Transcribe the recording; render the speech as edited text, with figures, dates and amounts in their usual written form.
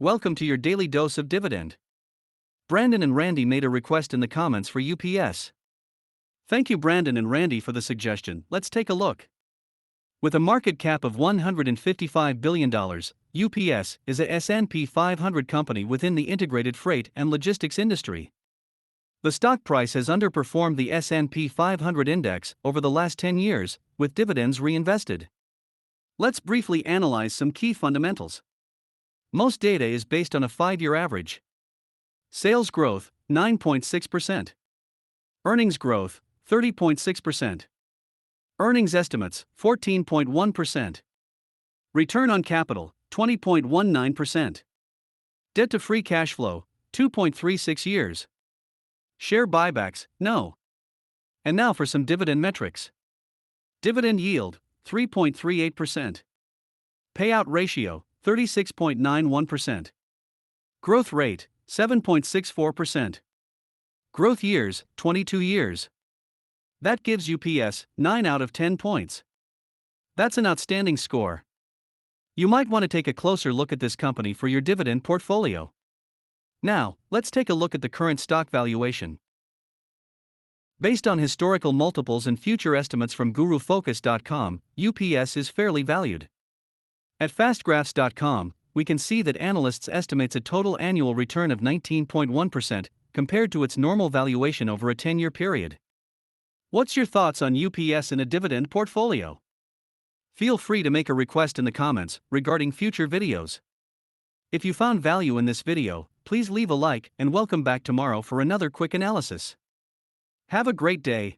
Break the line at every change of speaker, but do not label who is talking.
Welcome to your daily dose of dividend. Brandon and Randy made a request in the comments for UPS. Thank you, Brandon and Randy, for the suggestion. Let's take a look. With a market cap of $155 billion, UPS is a S&P 500 company within the integrated freight and logistics industry. The stock price has underperformed the S&P 500 index over the last 10 years, with dividends reinvested. Let's briefly analyze some key fundamentals. Most data is based on a 5-year average. Sales growth, 9.6%. Earnings growth, 30.6%. Earnings estimates, 14.1%. Return on capital, 20.19%. Debt to free cash flow, 2.36 years. Share buybacks, no. And now for some dividend metrics. Dividend yield, 3.38%. Payout ratio, 36.91%. Growth rate, 7.64%. Growth years, 22 years. That gives UPS 9 out of 10 points. That's an outstanding score. You might want to take a closer look at this company for your dividend portfolio. Now, let's take a look at the current stock valuation. Based on historical multiples and future estimates from GuruFocus.com, UPS is fairly valued. At FastGraphs.com, we can see that analysts estimates a total annual return of 19.1% compared to its normal valuation over a 10-year period. What's your thoughts on UPS in a dividend portfolio? Feel free to make a request in the comments regarding future videos. If you found value in this video, please leave a like and welcome back tomorrow for another quick analysis. Have a great day.